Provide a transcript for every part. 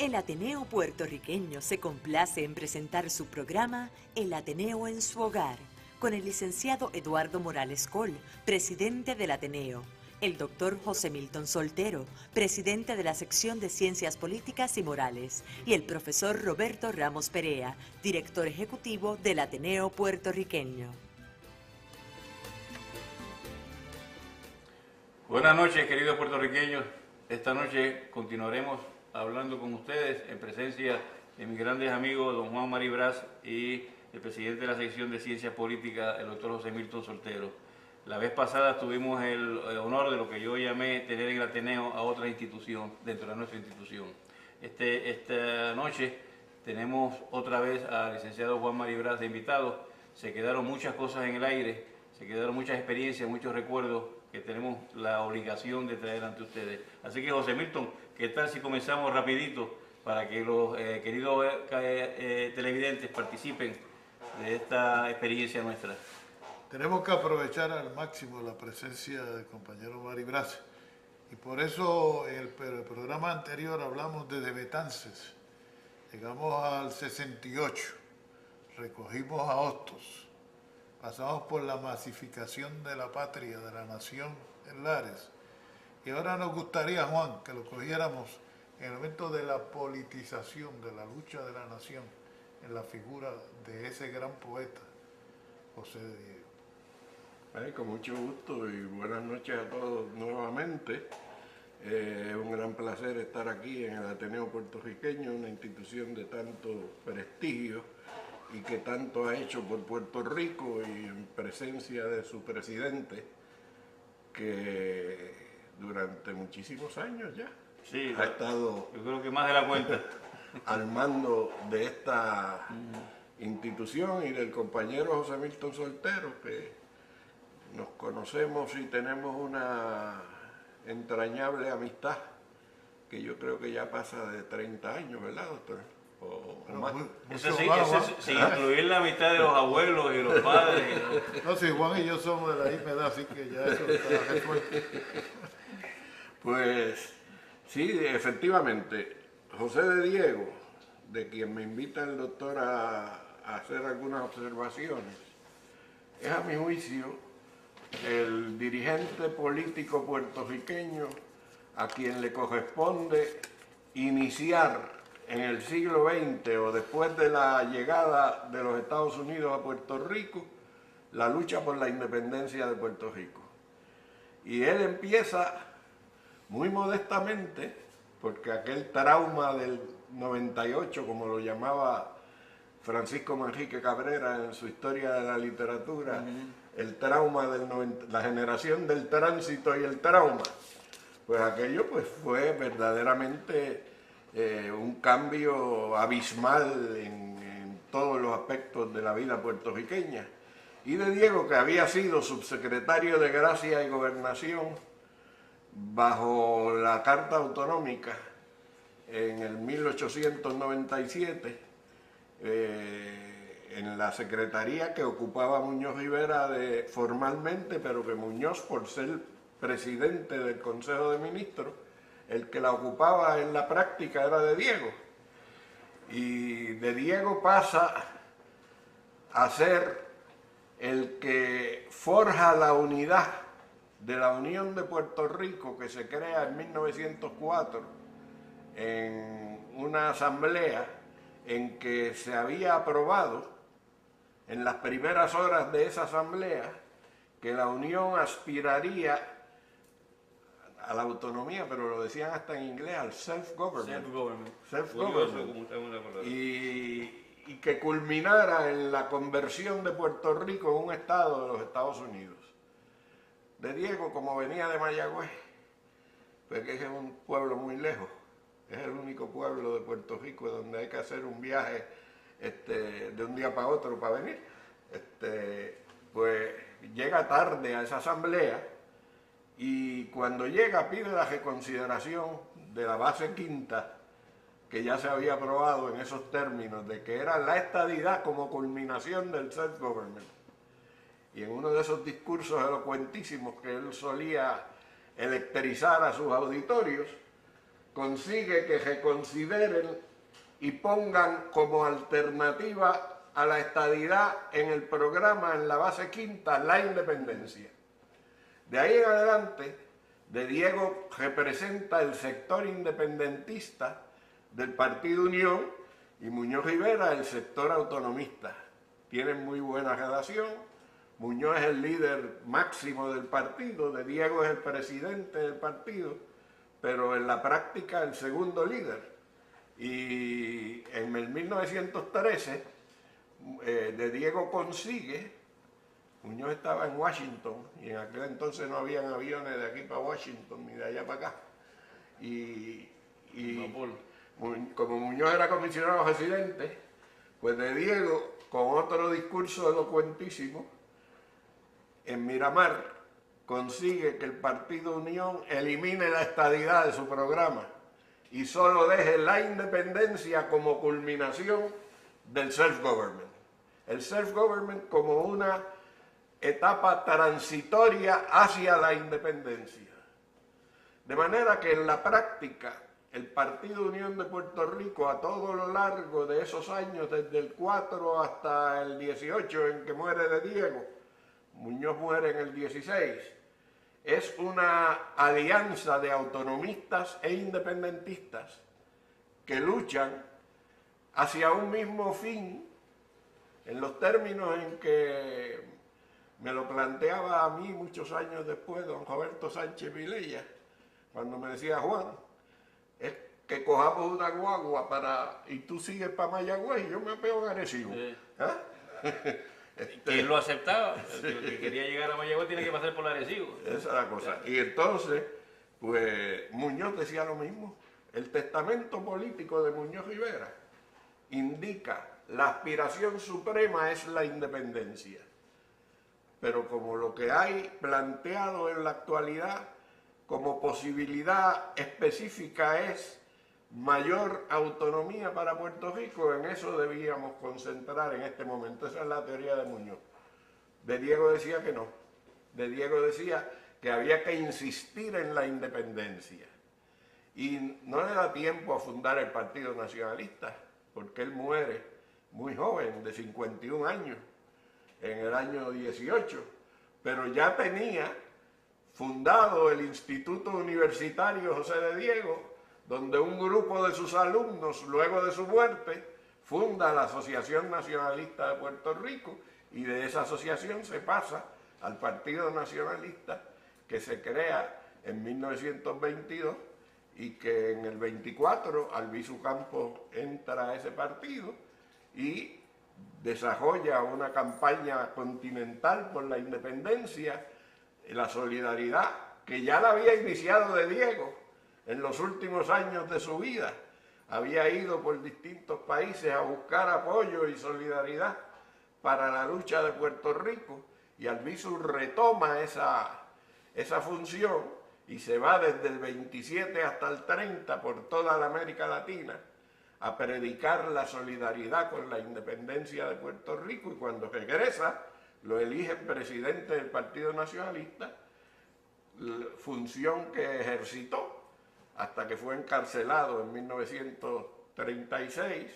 El Ateneo puertorriqueño se complace en presentar su programa El Ateneo en su hogar, con el licenciado Eduardo Morales Coll, presidente del Ateneo, el doctor José Milton Soltero, presidente de la sección de Ciencias Políticas y Morales, y el profesor Roberto Ramos Perea, director ejecutivo del Ateneo puertorriqueño. Buenas noches, queridos puertorriqueños. Esta noche continuaremos hablando con ustedes en presencia de mis grandes amigos, don Juan Maribraz, y el presidente de la sección de Ciencias Políticas, el doctor José Milton Soltero. La vez pasada tuvimos el honor de lo que yo llamé tener en el Ateneo a otra institución dentro de nuestra institución. Esta noche tenemos otra vez al licenciado Juan Maribraz de invitado. Se quedaron muchas cosas en el aire, se quedaron muchas experiencias, muchos recuerdos que tenemos la obligación de traer ante ustedes. Así que, José Milton, ¿qué tal si comenzamos rapidito para que los queridos televidentes participen de esta experiencia nuestra? Tenemos que aprovechar al máximo la presencia del compañero Maribraz, y por eso en el programa anterior hablamos de Betances. Llegamos al 68, recogimos a Hostos, pasamos por la masificación de la patria, de la nación en Lares, y ahora nos gustaría, Juan, que lo cogiéramos en el momento de la politización, de la lucha de la nación, en la figura de ese gran poeta, José de Diego. Con mucho gusto y buenas noches a todos nuevamente. Es un gran placer estar aquí en el Ateneo puertorriqueño, una institución de tanto prestigio y que tanto ha hecho por Puerto Rico, y en presencia de su presidente, que durante muchísimos años ya ha estado, yo creo que más de la cuenta, al mando de esta institución, y del compañero José Milton Soltero, que nos conocemos y tenemos una entrañable amistad que yo creo que ya pasa de 30 años, ¿verdad, doctor? O más. Eso sí, sin incluir la amistad de los abuelos y los padres. No, si Juan y yo somos de la misma edad, así que ya eso está resuelto. Pues sí, efectivamente, José de Diego, de quien me invita el doctor a hacer algunas observaciones, es a mi juicio el dirigente político puertorriqueño a quien le corresponde iniciar en el siglo XX o después de la llegada de los Estados Unidos a Puerto Rico la lucha por la independencia de Puerto Rico. Y él empieza muy modestamente, porque aquel trauma del 98, como lo llamaba Francisco Manrique Cabrera en su Historia de la Literatura, el trauma del 90, la generación del tránsito y el trauma, pues aquello pues fue verdaderamente un cambio abismal en todos los aspectos de la vida puertorriqueña. Y de Diego, que había sido subsecretario de Gracia y Gobernación bajo la Carta Autonómica en el 1897, en la secretaría que ocupaba Muñoz Rivera formalmente, pero que Muñoz, por ser presidente del Consejo de Ministros, el que la ocupaba en la práctica era de Diego. Y de Diego pasa a ser el que forja la unidad de la Unión de Puerto Rico, que se crea en 1904 en una asamblea en que se había aprobado en las primeras horas de esa asamblea que la Unión aspiraría a la autonomía, pero lo decían hasta en inglés, al self-government. Y que culminara en la conversión de Puerto Rico en un estado de los Estados Unidos. De Diego, como venía de Mayagüez, pues que es un pueblo muy lejos, es el único pueblo de Puerto Rico donde hay que hacer un viaje de un día para otro para venir, pues llega tarde a esa asamblea, y cuando llega pide la reconsideración de la base quinta, que ya se había aprobado en esos términos, de que era la estadidad como culminación del self-government. Y en uno de esos discursos elocuentísimos que él solía electrizar a sus auditorios, consigue que reconsideren y pongan como alternativa a la estadidad en el programa, en la base quinta, la independencia. De ahí en adelante, De Diego representa el sector independentista del Partido Unión y Muñoz Rivera el sector autonomista. Tienen muy buena relación. Muñoz es el líder máximo del partido, De Diego es el presidente del partido, pero en la práctica el segundo líder. Y en el 1913, De Diego consigue, Muñoz estaba en Washington, y en aquel entonces no habían aviones de aquí para Washington, ni de allá para acá. Como Muñoz era comisionado residente, pues De Diego, con otro discurso elocuentísimo, en Miramar, consigue que el Partido Unión elimine la estadidad de su programa y solo deje la independencia como culminación del self-government. El self-government como una etapa transitoria hacia la independencia. De manera que en la práctica, el Partido Unión de Puerto Rico, a todo lo largo de esos años, desde el 4 hasta el 18 en que muere De Diego, Muñoz muere en el 16, es una alianza de autonomistas e independentistas que luchan hacia un mismo fin, en los términos en que me lo planteaba a mí muchos años después don Roberto Sánchez Vilella, cuando me decía: Juan, es que cojamos una guagua y tú sigues para Mayagüez y yo me pego en Arecibo. ¿Ah? Que él lo aceptaba, el que quería llegar a Mayagüez tiene que pasar por Arecibo. Esa es la cosa. Y entonces, pues Muñoz decía lo mismo. El testamento político de Muñoz Rivera indica la aspiración suprema es la independencia. Pero como lo que hay planteado en la actualidad como posibilidad específica es mayor autonomía para Puerto Rico, en eso debíamos concentrar en este momento. Esa es la teoría de Muñoz. De Diego decía que no. De Diego decía que había que insistir en la independencia. Y no le da tiempo a fundar el Partido Nacionalista, porque él muere muy joven, de 51 años, en el año 18, pero ya tenía fundado el Instituto Universitario José de Diego, donde un grupo de sus alumnos, luego de su muerte, funda la Asociación Nacionalista de Puerto Rico, y de esa asociación se pasa al Partido Nacionalista, que se crea en 1922, y que en el 24 Albizu Campos entra a ese partido y desarrolla una campaña continental por la independencia, la solidaridad, que ya la había iniciado De Diego en los últimos años de su vida. Había ido por distintos países a buscar apoyo y solidaridad para la lucha de Puerto Rico, y Albizu retoma esa función y se va desde el 27 hasta el 30 por toda la América Latina a predicar la solidaridad con la independencia de Puerto Rico, y cuando regresa lo eligen presidente del Partido Nacionalista, función que ejercitó hasta que fue encarcelado en 1936,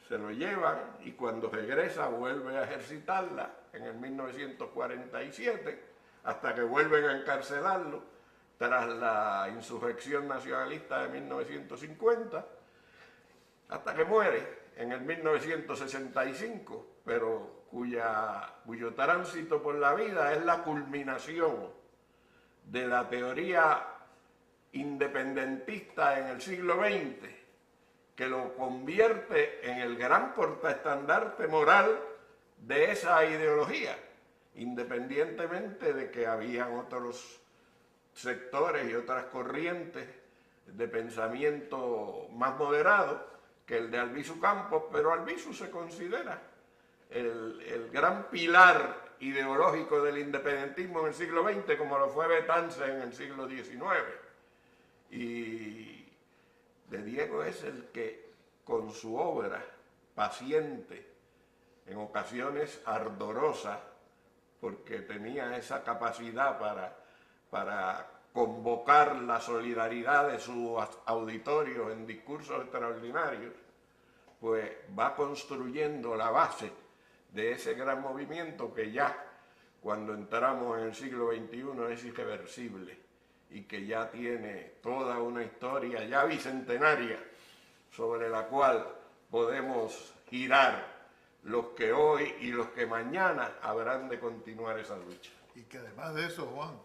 se lo llevan y cuando regresa vuelve a ejercitarla en el 1947, hasta que vuelven a encarcelarlo tras la insurrección nacionalista de 1950, hasta que muere en el 1965, pero cuyo tránsito por la vida es la culminación de la teoría independentista en el siglo XX, que lo convierte en el gran portaestandarte moral de esa ideología, independientemente de que habían otros sectores y otras corrientes de pensamiento más moderado que el de Albizu Campos, pero Albizu se considera el gran pilar ideológico del independentismo en el siglo XX, como lo fue Betances en el siglo XIX. Y De Diego es el que, con su obra paciente, en ocasiones ardorosa, porque tenía esa capacidad para convocar la solidaridad de sus auditorios en discursos extraordinarios, pues va construyendo la base de ese gran movimiento que ya cuando entramos en el siglo XXI es irreversible y que ya tiene toda una historia ya bicentenaria sobre la cual podemos girar los que hoy y los que mañana habrán de continuar esa lucha. Y que además de eso, Juan,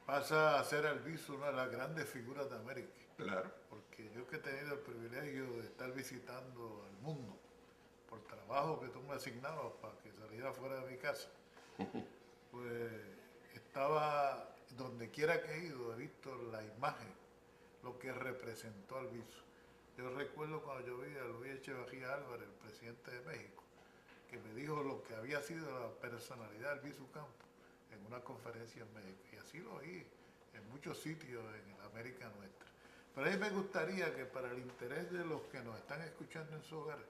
pasa a ser Albizu una de las grandes figuras de América. Claro. Porque yo que he tenido el privilegio de estar visitando el mundo por trabajo que tú me asignabas para que saliera fuera de mi casa, pues estaba, donde quiera que he ido, he visto la imagen, lo que representó Albizu. Yo recuerdo cuando yo vi a Luis Echeverría Álvarez, el presidente de México, que me dijo lo que había sido la personalidad de Albizu Campos en una conferencia en México. Y así lo oí en muchos sitios en América nuestra. Pero a mí me gustaría que para el interés de los que nos están escuchando en su hogar,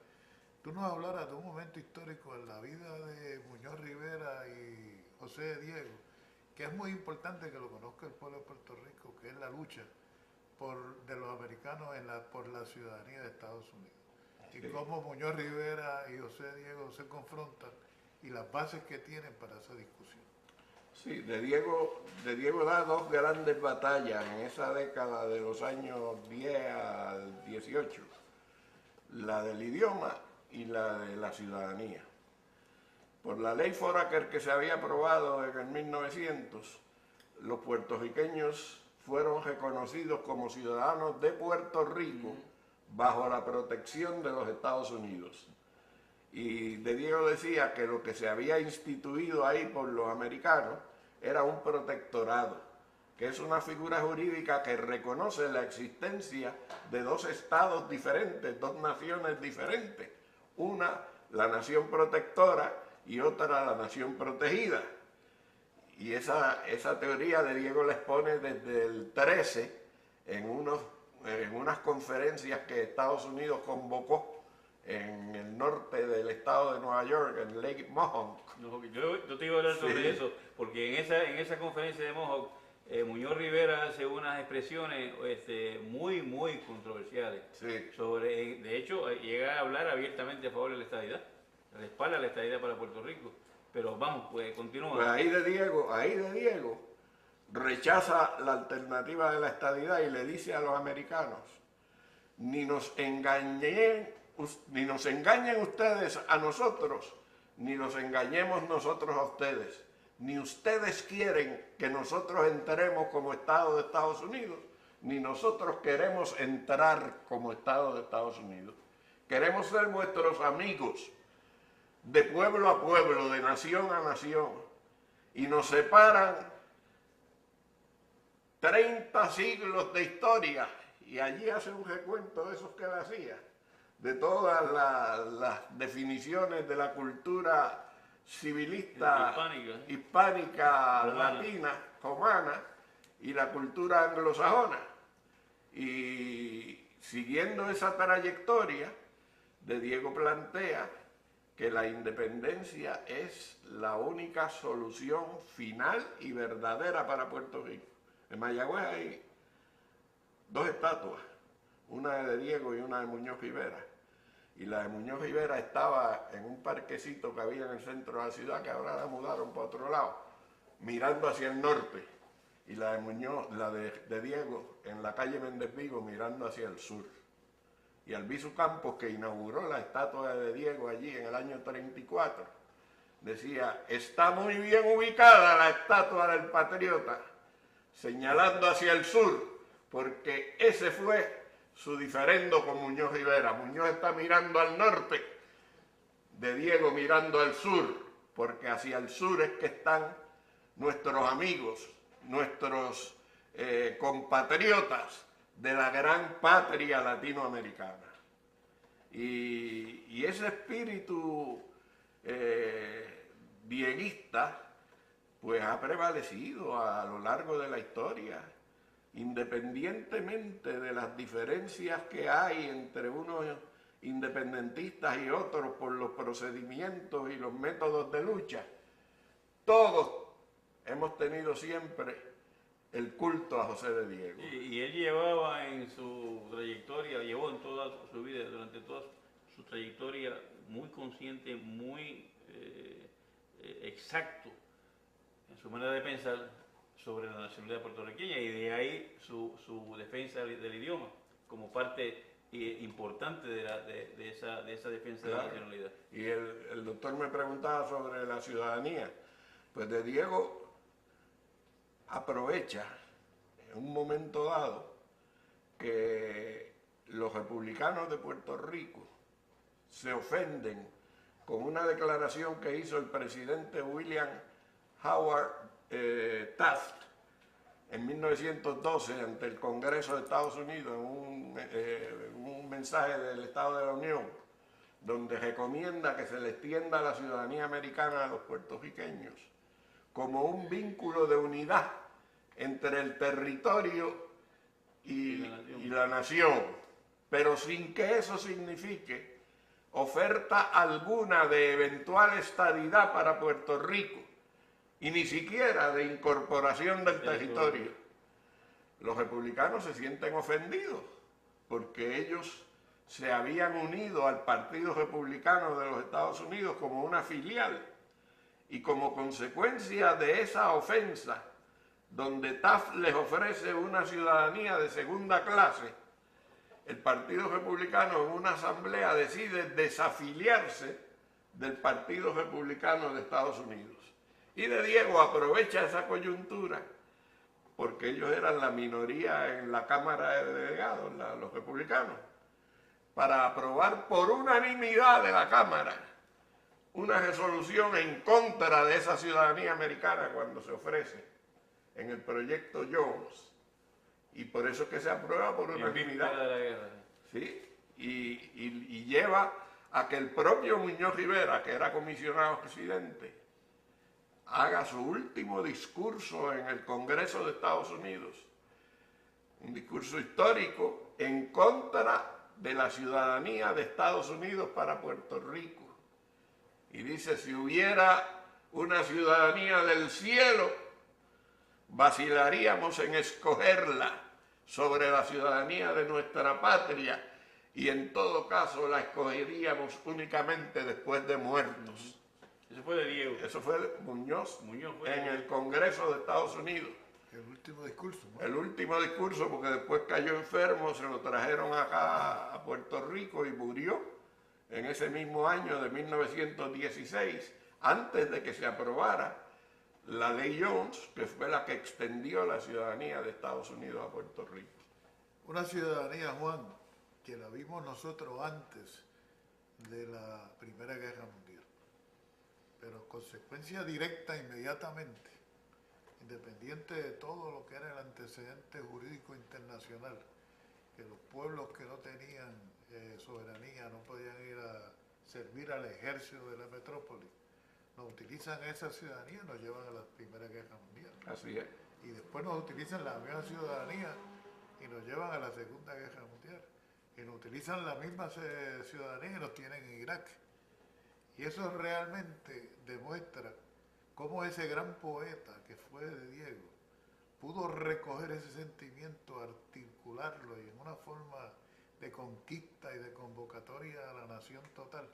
tú nos hablaras de un momento histórico en la vida de Muñoz Rivera y José de Diego, que es muy importante que lo conozca el pueblo de Puerto Rico, que es la lucha de los americanos por la ciudadanía de Estados Unidos. Y cómo Muñoz Rivera y José Diego se confrontan y las bases que tienen para esa discusión. Sí, de Diego da dos grandes batallas en esa década de los años 10 al 18, la del idioma y la de la ciudadanía. Por la ley Foraker que se había aprobado en el 1900, los puertorriqueños fueron reconocidos como ciudadanos de Puerto Rico bajo la protección de los Estados Unidos. Y de Diego decía que lo que se había instituido ahí por los americanos era un protectorado, que es una figura jurídica que reconoce la existencia de dos estados diferentes, dos naciones diferentes. Una, la nación protectora, y otra, la nación protegida. Y esa teoría de Diego la expone desde el 13 en unas conferencias que Estados Unidos convocó en el norte del estado de Nueva York, en Lake Mohawk. No, yo te iba a hablar sobre eso, porque en esa conferencia de Mohawk, Muñoz Rivera hace unas expresiones muy controversiales. Sí. De hecho, llega a hablar abiertamente a favor de la estadidad, respalda la estadidad para Puerto Rico. Pero vamos, pues continúa. Pues ahí de Diego rechaza la alternativa de la estadidad y le dice a los americanos: ni nos engañen ustedes a nosotros, ni nos engañemos nosotros a ustedes. Ni ustedes quieren que nosotros entremos como Estado de Estados Unidos, ni nosotros queremos entrar como Estado de Estados Unidos. Queremos ser vuestros amigos, de pueblo a pueblo, de nación a nación, y nos separan 30 siglos de historia, y allí hace un recuento de esos que él hacía, de todas las definiciones de la cultura civilista hispánica latina, romana, y la cultura anglosajona. Y siguiendo esa trayectoria, de Diego plantea que la independencia es la única solución final y verdadera para Puerto Rico. En Mayagüez hay dos estatuas, una de Diego y una de Muñoz Rivera. Y la de Muñoz Rivera estaba en un parquecito que había en el centro de la ciudad, que ahora la mudaron para otro lado, mirando hacia el norte. Y la de Muñoz, de Diego, en la calle Méndez Vigo, mirando hacia el sur. Y Albizu Campos, que inauguró la estatua de Diego allí en el año 34, decía: está muy bien ubicada la estatua del patriota, señalando hacia el sur, porque ese fue su diferendo con Muñoz Rivera. Muñoz está mirando al norte, de Diego mirando al sur, porque hacia el sur es que están nuestros amigos, nuestros compatriotas de la gran patria latinoamericana. Y ese espíritu dieguista pues ha prevalecido a lo largo de la historia, independientemente de las diferencias que hay entre unos independentistas y otros por los procedimientos y los métodos de lucha. Todos hemos tenido siempre el culto a José de Diego. Y él llevaba en su trayectoria, llevó en toda su vida, durante toda su trayectoria, muy consciente, muy exacto en su manera de pensar sobre la nacionalidad puertorriqueña, y de ahí su defensa del idioma como parte importante de esa defensa de la nacionalidad. Y el doctor me preguntaba sobre la ciudadanía. Pues de Diego aprovecha en un momento dado que los republicanos de Puerto Rico se ofenden con una declaración que hizo el presidente William Howard Taft en 1912 ante el Congreso de Estados Unidos en un mensaje del Estado de la Unión, donde recomienda que se le extienda la ciudadanía americana a los puertorriqueños como un vínculo de unidad entre el territorio y la nación, pero sin que eso signifique oferta alguna de eventual estadidad para Puerto Rico y ni siquiera de incorporación del territorio. Los republicanos se sienten ofendidos porque ellos se habían unido al Partido Republicano de los Estados Unidos como una filial, y como consecuencia de esa ofensa, donde Taft les ofrece una ciudadanía de segunda clase, el Partido Republicano en una asamblea decide desafiliarse del Partido Republicano de Estados Unidos. Y de Diego aprovecha esa coyuntura, porque ellos eran la minoría en la Cámara de Delegados, los republicanos, para aprobar por unanimidad de la Cámara una resolución en contra de esa ciudadanía americana cuando se ofrece en el proyecto Jones. Y por eso es que se aprueba por unanimidad. De la guerra. ¿Sí? Y lleva a que el propio Muñoz Rivera, que era comisionado presidente, haga su último discurso en el Congreso de Estados Unidos, un discurso histórico en contra de la ciudadanía de Estados Unidos para Puerto Rico. Y dice, si hubiera una ciudadanía del cielo, vacilaríamos en escogerla sobre la ciudadanía de nuestra patria, y en todo caso la escogeríamos únicamente después de muertos. Eso fue de Diego. Eso fue de Muñoz fue en el Congreso de Estados Unidos. El último discurso, ¿no? El último discurso, porque después cayó enfermo, se lo trajeron acá a Puerto Rico y murió en ese mismo año de 1916, antes de que se aprobara la ley Jones, que fue la que extendió la ciudadanía de Estados Unidos a Puerto Rico. Una ciudadanía, Juan, que la vimos nosotros antes de la Primera Guerra Mundial, pero consecuencia directa inmediatamente, independiente de todo lo que era el antecedente jurídico internacional, que los pueblos que no tenían soberanía no podían ir a servir al ejército de la metrópoli, nos utilizan esa ciudadanía y nos llevan a la Primera Guerra Mundial. Así es. Y después nos utilizan la misma ciudadanía y nos llevan a la Segunda Guerra Mundial. Y nos utilizan la misma ciudadanía y nos tienen en Irak. Y eso realmente demuestra cómo ese gran poeta que fue de Diego pudo recoger ese sentimiento, articularlo y en una forma de conquista y de convocatoria a la nación total,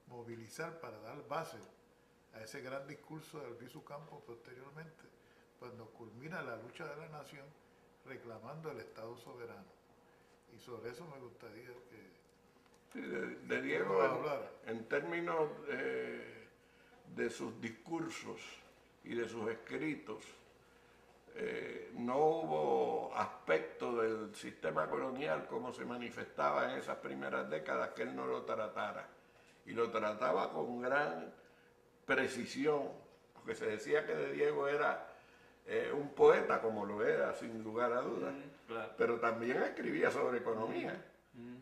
movilizar para dar base a ese gran discurso de Albizu Campos posteriormente, cuando culmina la lucha de la nación reclamando el Estado soberano. Y sobre eso me gustaría que de Diego, en términos de sus discursos y de sus escritos, no hubo aspecto del sistema colonial como se manifestaba en esas primeras décadas que él no lo tratara. Y lo trataba con gran precisión, porque se decía que de Diego era un poeta, como lo era, sin lugar a dudas, claro. Pero también escribía sobre economía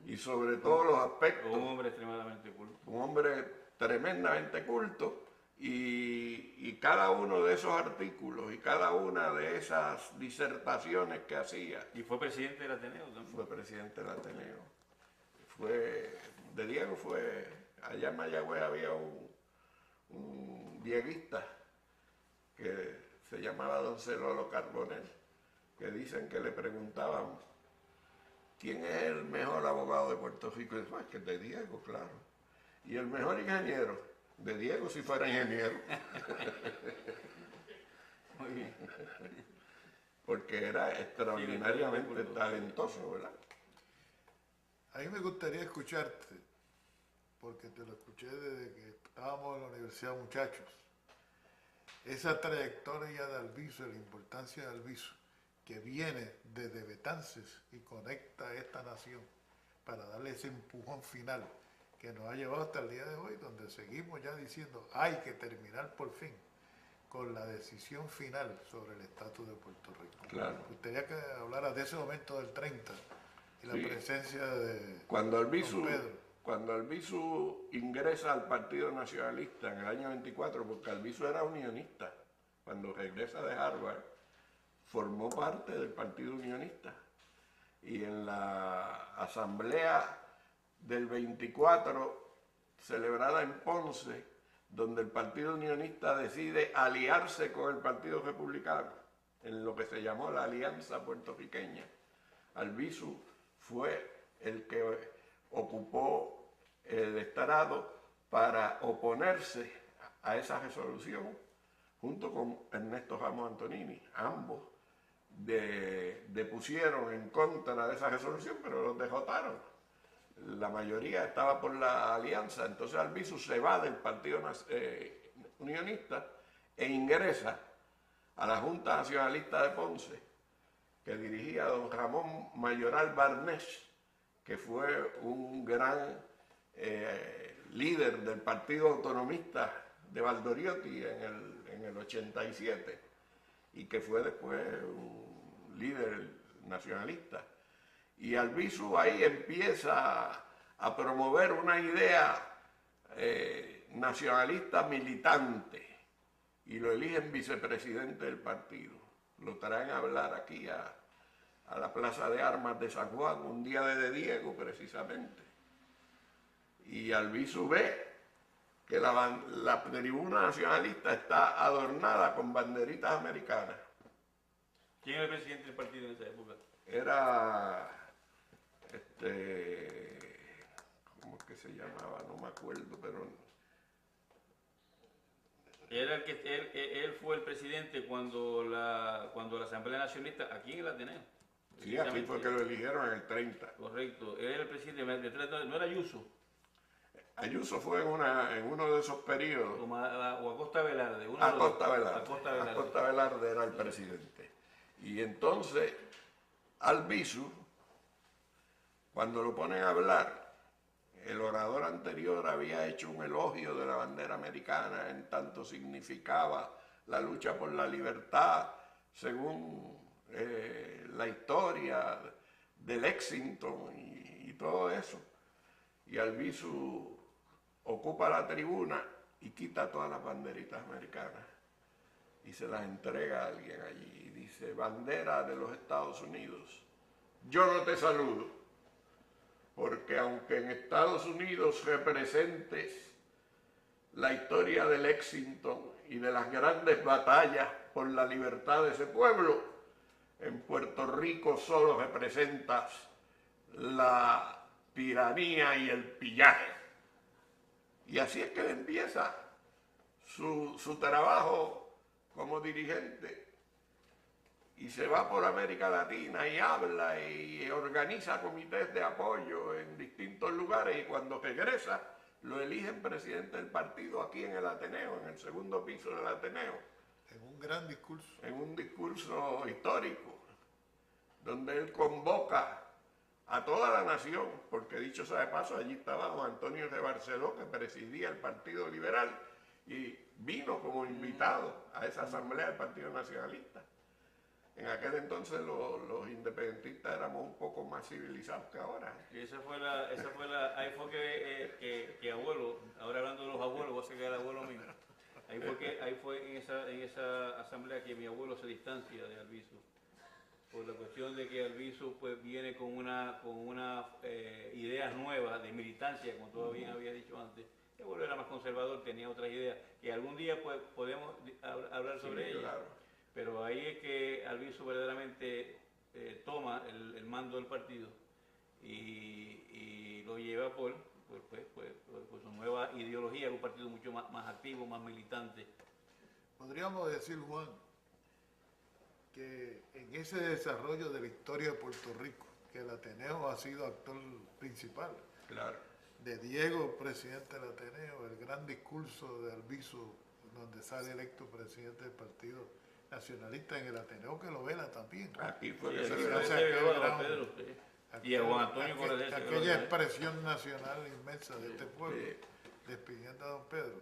y sobre todos los aspectos. Un hombre extremadamente culto. Un hombre tremendamente culto, y cada uno de esos artículos y cada una de esas disertaciones que hacía. Y fue presidente del Ateneo también. Fue presidente del Ateneo. De Diego fue, allá en Mayagüez había un dieguista que se llamaba Don Celolo Carbonell, que dicen que le preguntaban ¿quién es el mejor abogado de Puerto Rico? Y dice, pues que de Diego, claro. Y el mejor ingeniero, de Diego si fuera ingeniero. Muy bien. Porque era extraordinariamente talentoso, ¿verdad? A mí me gustaría escucharte, porque te lo escuché desde que estábamos en la universidad, muchachos. Esa trayectoria de Albizu, la importancia de Albizu, que viene desde Betances y conecta a esta nación para darle ese empujón final que nos ha llevado hasta el día de hoy, donde seguimos ya diciendo hay que terminar por fin con la decisión final sobre el estatus de Puerto Rico. Claro. Me gustaría que hablaras de ese momento del 30 y la Sí. presencia de Cuando don Albizu, Pedro. cuando Albizu ingresa al Partido Nacionalista en el año 24, porque Albizu era unionista, cuando regresa de Harvard, formó parte del Partido Unionista. Y en la asamblea del 24, celebrada en Ponce, donde el Partido Unionista decide aliarse con el Partido Republicano, en lo que se llamó la Alianza Puertorriqueña, Albizu fue el que ocupó el estrado para oponerse a esa resolución, junto con Ernesto Ramos Antonini. Ambos depusieron en contra de esa resolución, pero los derrotaron. La mayoría estaba por la alianza, entonces Albizu se va del Partido Unionista e ingresa a la Junta Nacionalista de Ponce, que dirigía don Ramón Mayoral Barnés, que fue un gran líder del Partido Autonomista de Valdoriotti en el 87 y que fue después un líder nacionalista. Y Albizu ahí empieza a promover una idea nacionalista militante y lo eligen vicepresidente del partido. Lo traen a hablar aquí a la Plaza de Armas de San Juan, un día de Diego precisamente. Y Albizu ve que la tribuna nacionalista está adornada con banderitas americanas. ¿Quién era el presidente del partido en esa época? Era, ¿cómo es que se llamaba? No me acuerdo, pero... Era el que él fue el presidente cuando la Asamblea Nacionalista, aquí en el Ateneo. Sí, aquí fue que lo eligieron en el 30. Correcto, él era el presidente, no era Ayuso. Ayuso fue en uno de esos periodos. O Acosta Velarde. Acosta Velarde. Acosta Velarde. Acosta Velarde era el presidente. Y entonces, Albizu, cuando lo ponen a hablar, el orador anterior había hecho un elogio de la bandera americana, en tanto significaba la lucha por la libertad, según la historia de Lexington y todo eso. Y Albizu ocupa la tribuna y quita todas las banderitas americanas y se las entrega a alguien allí y dice: bandera de los Estados Unidos, yo no te saludo, porque aunque en Estados Unidos representes la historia de Lexington y de las grandes batallas por la libertad de ese pueblo, en Puerto Rico solo representas la tiranía y el pillaje. Y así es que él empieza su trabajo como dirigente y se va por América Latina y habla y organiza comités de apoyo en distintos lugares, y cuando regresa lo eligen presidente del partido aquí en el Ateneo, en el segundo piso del Ateneo. En un gran discurso. En un discurso histórico, donde él convoca a toda la nación, porque dicho sea de paso, allí estaba don Antonio de Barceló, que presidía el Partido Liberal, y vino como invitado a esa asamblea del Partido Nacionalista. En aquel entonces los independentistas éramos un poco más civilizados que ahora. Y ahí fue que abuelo, ahora hablando de los abuelos, voy a sacar el abuelo mío. Ahí fue en esa asamblea que mi abuelo se distancia de Albizu, por la cuestión de que Albizu pues viene con una ideas nuevas de militancia, como tú bien habías dicho antes. Mi abuelo era más conservador, tenía otras ideas, que algún día pues podemos hablar sobre ellas. Claro. pero ahí es que Albizu verdaderamente toma el mando del partido y lo lleva por su nueva ideología, un partido mucho más activo, más militante. Podríamos decir, Juan, que en ese desarrollo de la historia de Puerto Rico, que el Ateneo ha sido actor principal. Claro. De Diego, presidente del Ateneo, el gran discurso de Albizu, donde sale electo presidente del Partido Nacionalista en el Ateneo, que lo vela también. Aquí fue Sí, que el se presidente hace vio a gran- don Pedro, sí. Y a Juan Antonio Corredera. aquella expresión nacional inmensa de este pueblo, sí. despidiendo a don Pedro.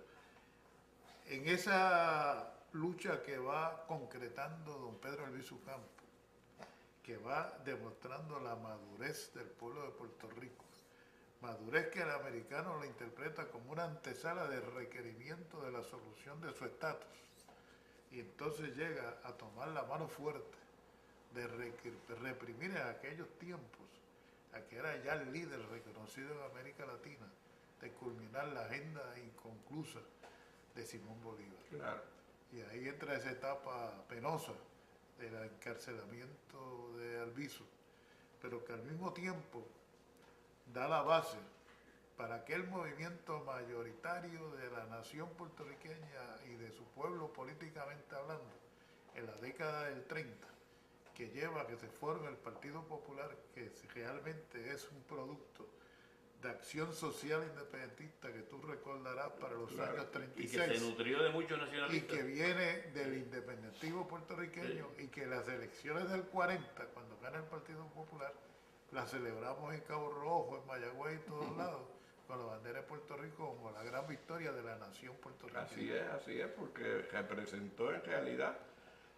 En esa lucha que va concretando don Pedro Albizu Campos, que va demostrando la madurez del pueblo de Puerto Rico, madurez que el americano la interpreta como una antesala de requerimiento de la solución de su estatus, y entonces llega a tomar la mano fuerte de reprimir en aquellos tiempos a que era ya el líder reconocido en América Latina, de culminar la agenda inconclusa de Simón Bolívar. Claro. Y ahí entra esa etapa penosa del encarcelamiento de Albizu, pero que al mismo tiempo da la base para aquel movimiento mayoritario de la nación puertorriqueña y de su pueblo políticamente hablando, en la década del 30, que lleva a que se forme el Partido Popular, que realmente es un producto de acción social independentista que tú recordarás para los Claro. años Y 36. que se nutrió de muchos Y nacionalistas. que viene del independentismo puertorriqueño, y que las elecciones del 40, cuando gana el Partido Popular, las celebramos en Cabo Rojo, en Mayagüez y en todos lados, con la bandera de Puerto Rico como la gran victoria de la nación puertorriqueña. Así es, porque representó en realidad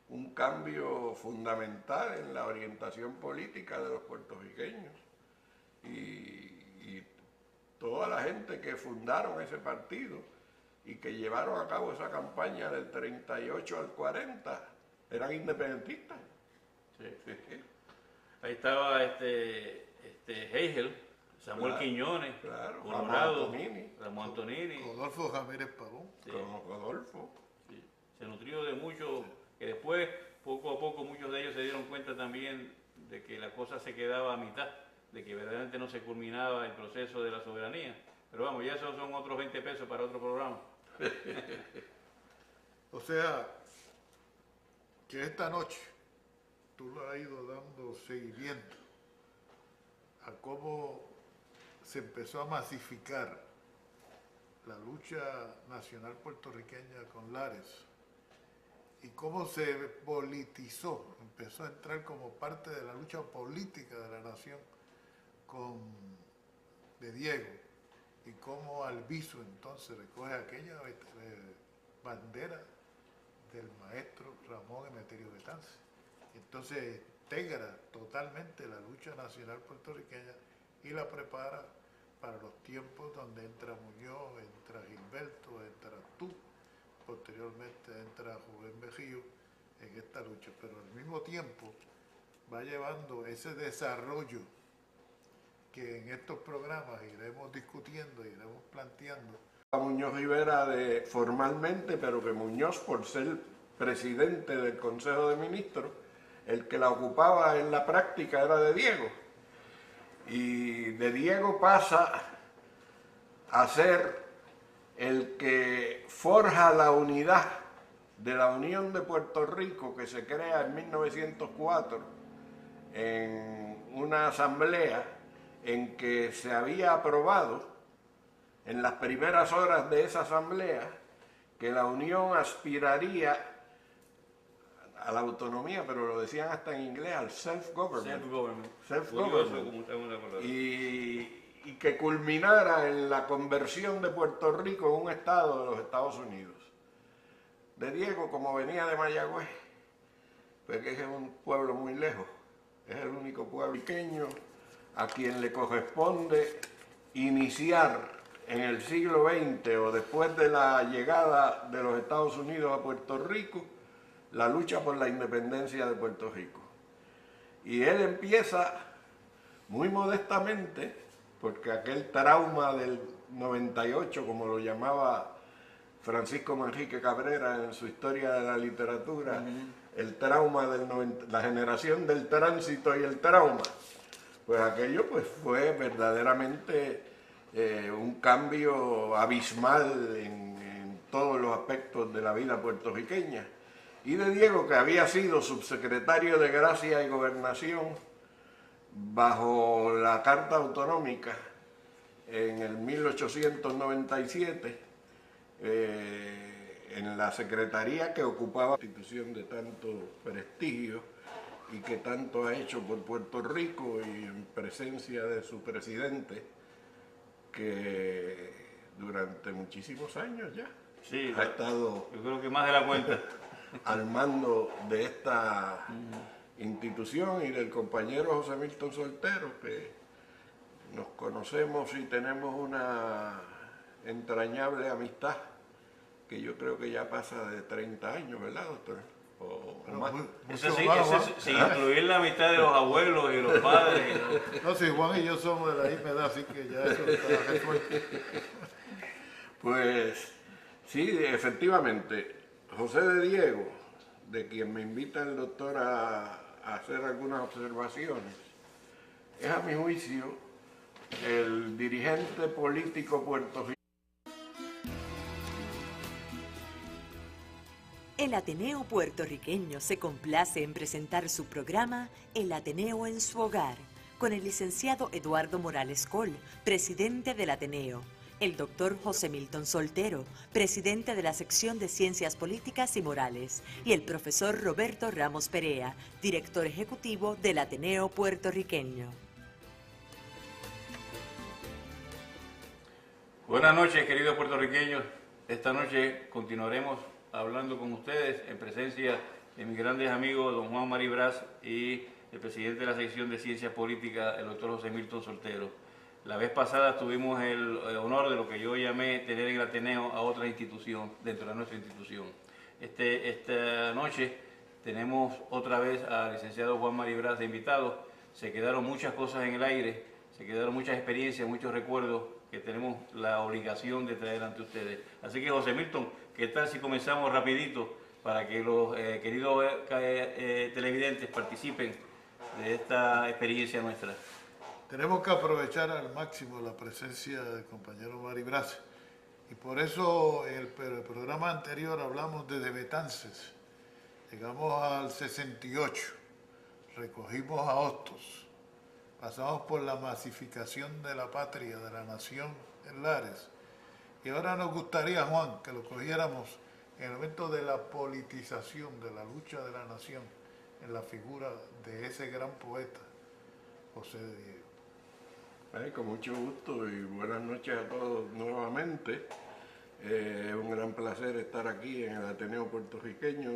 un cambio fundamental en la orientación política de los puertorriqueños. Y toda la gente que fundaron ese partido y que llevaron a cabo esa campaña del 38 al 40 eran independentistas. Sí. Ahí estaba Hegel, Samuel Claro, Quiñones, claro, Colorado, Ramón Antonini. Rodolfo Ramírez Pavón. Sí. Con Rodolfo. Sí. Se nutrió de mucho, que después, poco a poco, muchos de ellos se dieron cuenta también de que la cosa se quedaba a mitad, de que verdaderamente no se culminaba el proceso de la soberanía. Pero vamos, ya esos son otros 20 pesos para otro programa. O sea, que esta noche tú le has ido dando seguimiento a cómo se empezó a masificar la lucha nacional puertorriqueña con Lares y cómo se politizó, empezó a entrar como parte de la lucha política de la nación de Diego, y cómo Albizu entonces recoge aquella bandera del maestro Ramón Emeterio Betance. Entonces integra totalmente la lucha nacional puertorriqueña y la prepara para los tiempos donde entra Muñoz, entra Gilberto, entra tú, posteriormente entra Rubén Mejío en esta lucha, pero al mismo tiempo va llevando ese desarrollo que en estos programas iremos discutiendo, iremos planteando. A Muñoz Rivera formalmente, pero que Muñoz, por ser presidente del Consejo de Ministros, el que la ocupaba en la práctica era de Diego. Y de Diego pasa a ser el que forja la unidad de la Unión de Puerto Rico, que se crea en 1904 en una asamblea en que se había aprobado en las primeras horas de esa asamblea que la Unión aspiraría a la autonomía, pero lo decían hasta en inglés, al self-government. Self-government. Y que culminara en la conversión de Puerto Rico en un estado de los Estados Unidos. De Diego, como venía de Mayagüez, porque es un pueblo muy lejos, es el único pueblo pequeño a quien le corresponde iniciar en el siglo XX o después de la llegada de los Estados Unidos a Puerto Rico, la lucha por la independencia de Puerto Rico. Y él empieza muy modestamente, porque aquel trauma del 98, como lo llamaba Francisco Manrique Cabrera en su Historia de la Literatura, el trauma la generación del tránsito y el trauma. Pues aquello pues fue verdaderamente un cambio abismal en todos los aspectos de la vida puertorriqueña. Y de Diego, que había sido subsecretario de Gracia y Gobernación bajo la Carta Autonómica en el 1897, en la secretaría que ocupaba una institución de tanto prestigio y que tanto ha hecho por Puerto Rico y en presencia de su presidente, que durante muchísimos años ya Sí, ha estado, yo creo que más de la cuenta. al mando de esta institución, y del compañero José Milton Soltero, que nos conocemos y tenemos una entrañable amistad que yo creo que ya pasa de 30 años, ¿verdad, doctor? O más. Eso sí, sin incluir la mitad de los abuelos y los padres. No, si Juan y yo somos de la misma edad, así que ya eso está resuelto. Pues sí, efectivamente, José de Diego, de quien me invita el doctor a hacer algunas observaciones, es a mi juicio el dirigente político puertorriqueño. El Ateneo Puertorriqueño se complace en presentar su programa El Ateneo en su hogar, con el licenciado Eduardo Morales Coll, presidente del Ateneo, el doctor José Milton Soltero, presidente de la sección de Ciencias Políticas y Morales, y el profesor Roberto Ramos Perea, director ejecutivo del Ateneo Puertorriqueño. Buenas noches, queridos puertorriqueños. Esta noche continuaremos hablando con ustedes en presencia de mis grandes amigos, don Juan Maribraz, y el presidente de la sección de Ciencias Políticas, el doctor José Milton Soltero. La vez pasada tuvimos el honor de lo que yo llamé tener en el Ateneo a otra institución dentro de nuestra institución. Esta noche tenemos otra vez al licenciado Juan Maribraz de invitado. Se quedaron muchas cosas en el aire, se quedaron muchas experiencias, muchos recuerdos que tenemos la obligación de traer ante ustedes. Así que, José Milton, ¿qué tal si comenzamos rapidito para que los queridos televidentes participen de esta experiencia nuestra? Tenemos que aprovechar al máximo la presencia del compañero Maribraz, y por eso en el programa anterior hablamos de Betances. Llegamos al 68, recogimos a Hostos, pasamos por la masificación de la patria, de la nación en Lares, y ahora nos gustaría, Juan, que lo cogiéramos en el momento de la politización, de la lucha de la nación, en la figura de ese gran poeta, José de Diego. Con mucho gusto y buenas noches a todos nuevamente. Es un gran placer estar aquí en el Ateneo Puertorriqueño.